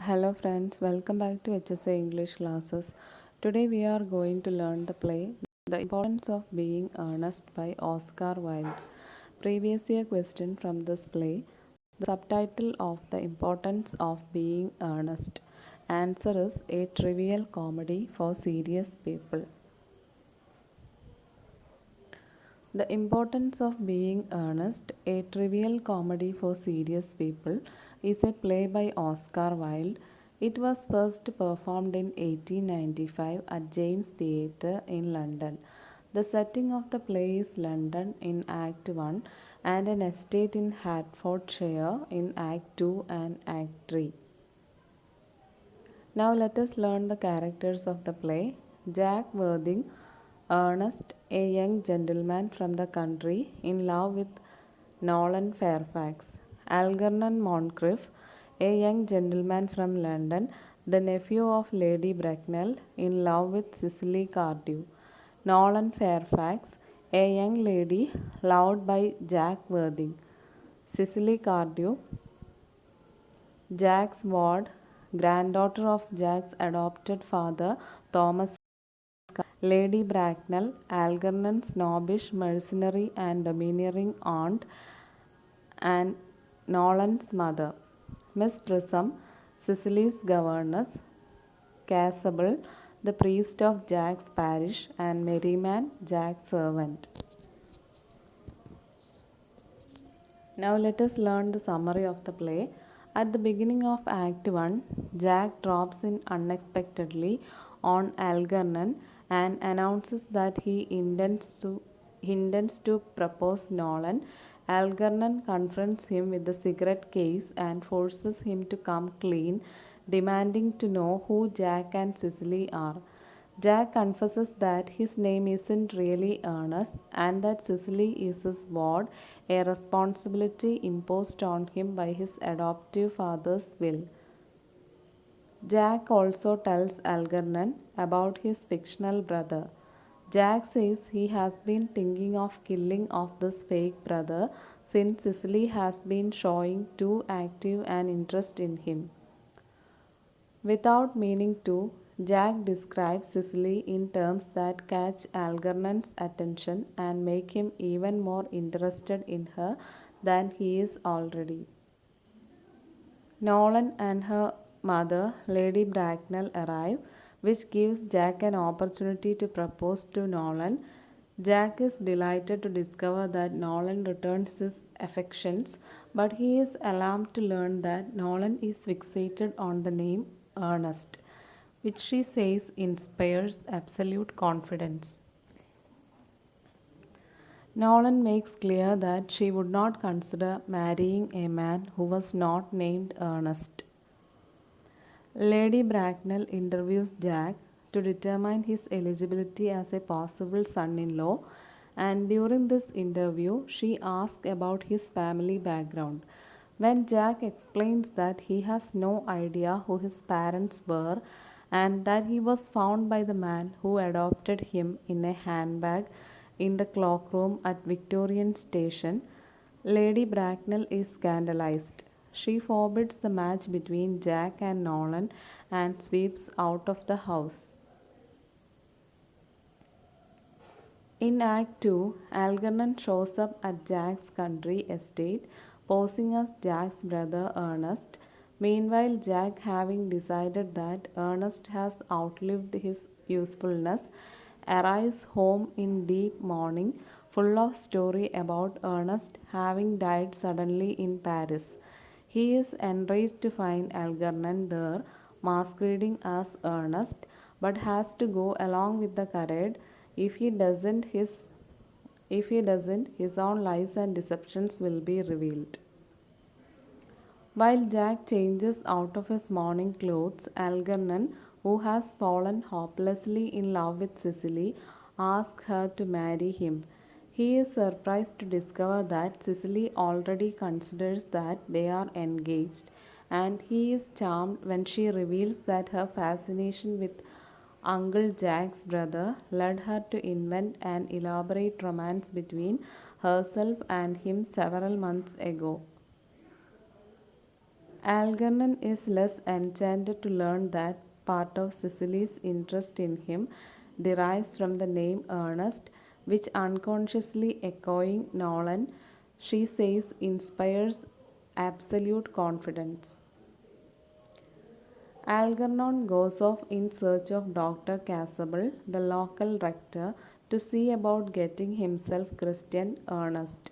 Hello friends, welcome back to HSA English classes. Today we are going to learn the play The Importance of Being Earnest by Oscar Wilde. Previous year question from this play. The subtitle of The Importance of Being Earnest. Answer is a trivial comedy for serious people. The Importance of Being Earnest, a trivial comedy for serious people, is a play by Oscar Wilde. It was first performed in 1895 at James Theatre in London. The setting of the play is London in Act 1 and an estate in Hertfordshire in Act 2 and Act 3. Now let us learn the characters of the play. Jack Worthing, Ernest, a young gentleman from the country in love with Nolan Fairfax. Algernon Moncrief, a young gentleman from London, the nephew of Lady Bracknell, in love with Cecily Cardew. Nolan Fairfax, a young lady loved by Jack Worthing. Cecily Cardew, Jack's ward, granddaughter of Jack's adopted father, Thomas. Lady Bracknell, Algernon's snobbish, mercenary, and domineering aunt, and Nolan's mother. Miss Prism, Cecily's governess. Casable, the priest of Jack's parish, and Merryman, Jack's servant. Now let us learn the summary of the play. At the beginning of Act 1, Jack drops in unexpectedly on Algernon and announces that he intends to propose Nolan. Algernon confronts him with the cigarette case and forces him to come clean, demanding to know who Jack and Cecily are. Jack confesses that his name isn't really Ernest and that Cecily is his ward, a responsibility imposed on him by his adoptive father's will. Jack also tells Algernon about his fictional brother. Jack says he has been thinking of killing off this fake brother since Cecily has been showing too active an interest in him. Without meaning to, Jack describes Cecily in terms that catch Algernon's attention and make him even more interested in her than he is already. Nolan and her mother, Lady Bracknell, arrive, which gives Jack an opportunity to propose to Nolan. Jack is delighted to discover that Nolan returns his affections, but he is alarmed to learn that Nolan is fixated on the name Ernest, which she says inspires absolute confidence. Nolan makes clear that she would not consider marrying a man who was not named Ernest. Lady Bracknell interviews Jack to determine his eligibility as a possible son in law, and during this interview, she asks about his family background. When Jack explains that he has no idea who his parents were and that he was found by the man who adopted him in a handbag in the cloakroom at Victorian Station, Lady Bracknell is scandalized. She forbids the match between Jack and Nolan and sweeps out of the house. In Act 2, Algernon shows up at Jack's country estate, posing as Jack's brother Ernest. Meanwhile, Jack, having decided that Ernest has outlived his usefulness, arrives home in deep mourning, full of story about Ernest having died suddenly in Paris. He is enraged to find Algernon there, masquerading as Ernest, but has to go along with the parade. If he doesn't, his own lies and deceptions will be revealed. While Jack changes out of his mourning clothes, Algernon, who has fallen hopelessly in love with Cecily, asks her to marry him. He is surprised to discover that Cecily already considers that they are engaged, and he is charmed when she reveals that her fascination with Uncle Jack's brother led her to invent an elaborate romance between herself and him several months ago. Algernon is less enchanted to learn that part of Cecily's interest in him derives from the name Ernest, which unconsciously echoing Nolan, she says inspires absolute confidence. Algernon goes off in search of Dr. Casable, the local rector, to see about getting himself christened Ernest.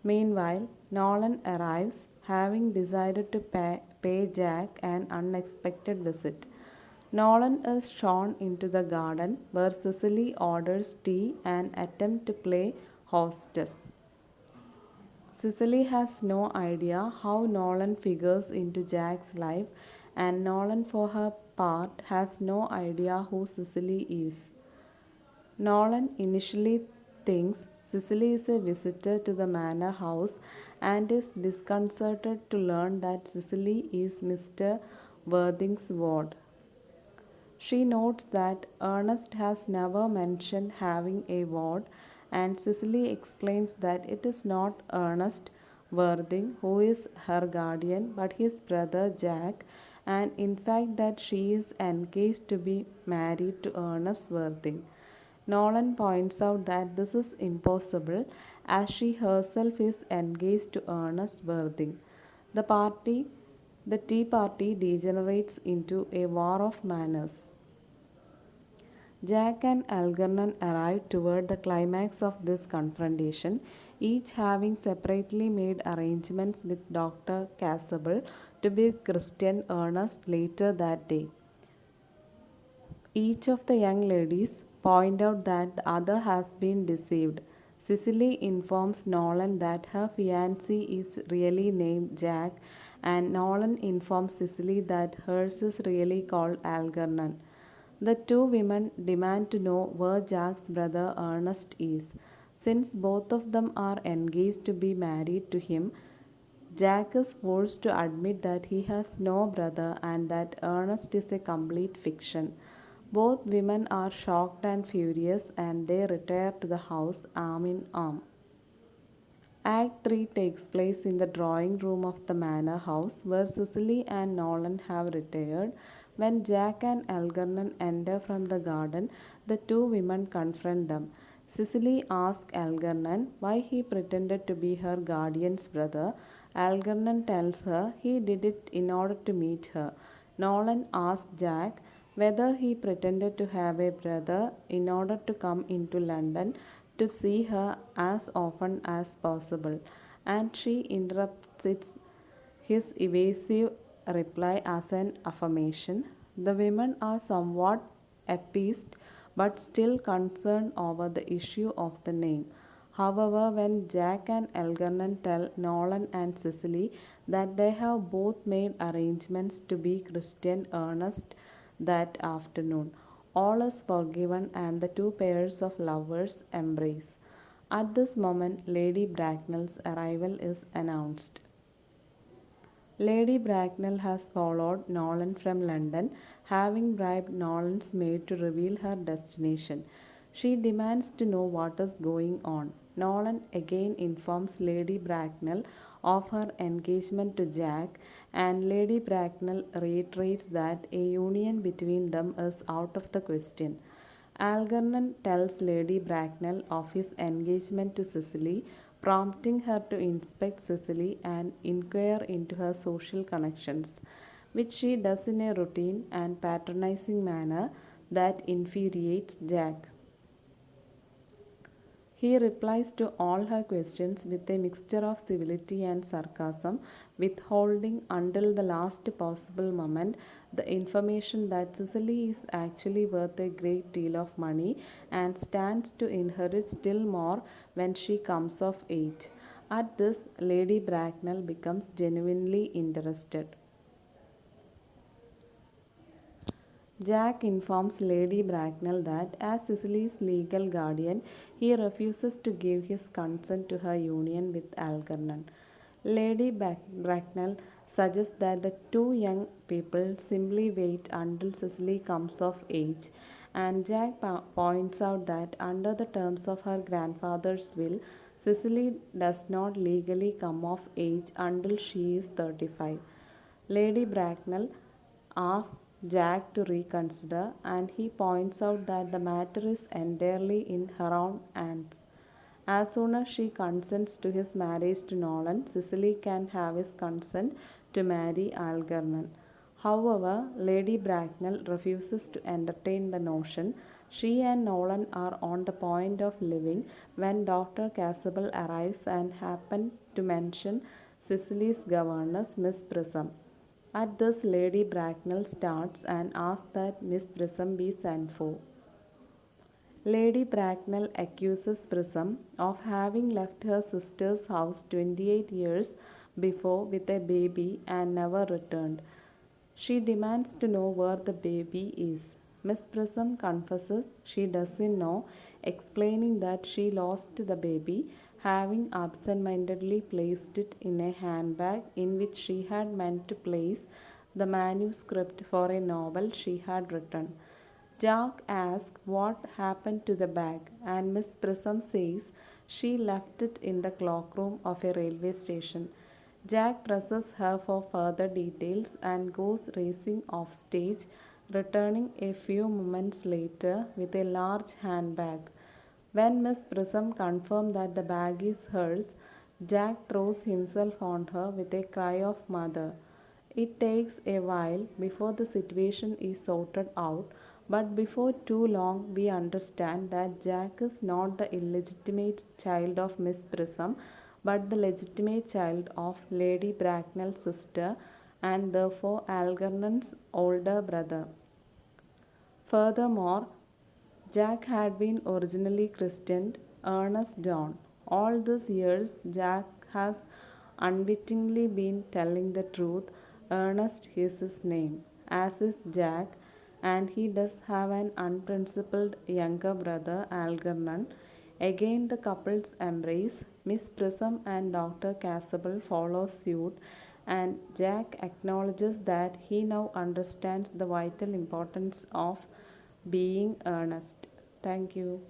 Meanwhile, Nolan arrives, having decided to pay Jack an unexpected visit. Nolan is shown into the garden where Cecily orders tea and attempts to play hostess. Cecily has no idea how Nolan figures into Jack's life, and Nolan, for her part, has no idea who Cecily is. Nolan initially thinks Cecily is a visitor to the manor house and is disconcerted to learn that Cecily is Mr. Worthing's ward. She notes that Ernest has never mentioned having a ward, and Cecily explains that it is not Ernest Worthing who is her guardian but his brother Jack, and in fact that she is engaged to be married to Ernest Worthing. Nolan points out that this is impossible as she herself is engaged to Ernest Worthing. The party, the tea party degenerates into a war of manners. Jack and Algernon arrive toward the climax of this confrontation, each having separately made arrangements with Dr. Casable to be Christian Ernest later that day. Each of the young ladies point out that the other has been deceived. Cecily informs Nolan that her fiancé is really named Jack, and Nolan informs Cecily that hers is really called Algernon. The two women demand to know where Jack's brother Ernest is. Since both of them are engaged to be married to him, Jack is forced to admit that he has no brother and that Ernest is a complete fiction. Both women are shocked and furious and they retire to the house arm in arm. Act 3 takes place in the drawing room of the manor house where Cecily and Nolan have retired. When Jack and Algernon enter from the garden, the two women confront them. Cecily asks Algernon why he pretended to be her guardian's brother. Algernon tells her he did it in order to meet her. Nolan asks Jack whether he pretended to have a brother in order to come into London to see her as often as possible, and she interrupts his evasive reply as an affirmation. The women are somewhat appeased but still concerned over the issue of the name. However, when Jack and Algernon tell Nolan and Cecily that they have both made arrangements to be Christian Ernest that afternoon, all is forgiven and the two pairs of lovers embrace. At this moment, Lady Bracknell's arrival is announced. Lady Bracknell has followed Nolan from London, having bribed Nolan's maid to reveal her destination. She demands to know what is going on. Nolan again informs Lady Bracknell of her engagement to Jack, and Lady Bracknell reiterates that a union between them is out of the question. Algernon tells Lady Bracknell of his engagement to Cecily, prompting her to inspect Cecily and inquire into her social connections, which she does in a routine and patronizing manner that infuriates Jack. He replies to all her questions with a mixture of civility and sarcasm, withholding until the last possible moment the information that Cecily is actually worth a great deal of money and stands to inherit still more when she comes of age. At this, Lady Bracknell becomes genuinely interested. Jack informs Lady Bracknell that, as Cecily's legal guardian, he refuses to give his consent to her union with Algernon. Lady Bracknell suggests that the two young people simply wait until Cecily comes of age, and Jack points out that under the terms of her grandfather's will, Cecily does not legally come of age until she is 35. Lady Bracknell asks Jack to reconsider, and he points out that the matter is entirely in her own hands. As soon as she consents to his marriage to Nolan, Cicely can have his consent to marry Algernon. However, Lady Bracknell refuses to entertain the notion. She and Nolan are on the point of leaving when Dr. Casable arrives and happens to mention Cicely's governess, Miss Prism. At this, Lady Bracknell starts and asks that Miss Prism be sent for. Lady Bracknell accuses Prism of having left her sister's house 28 years before with a baby and never returned. She demands to know where the baby is. Miss Prism confesses she doesn't know, explaining that she lost the baby, having absent-mindedly placed it in a handbag in which she had meant to place the manuscript for a novel she had written. Jack asks what happened to the bag, and Miss Prism says she left it in the cloakroom of a railway station. Jack presses her for further details and goes racing off stage, returning a few moments later with a large handbag. When Miss Prism confirms that the bag is hers, Jack throws himself on her with a cry of mother. It takes a while before the situation is sorted out, but before too long we understand that Jack is not the illegitimate child of Miss Prism, but the legitimate child of Lady Bracknell's sister and therefore Algernon's older brother. Furthermore, Jack had been originally christened Ernest John. All these years, Jack has unwittingly been telling the truth. Ernest is his name, as is Jack, and he does have an unprincipled younger brother, Algernon. Again, the couples embrace. Miss Prism and Dr. Casable follow suit, and Jack acknowledges that he now understands the vital importance of being earnest. Thank you.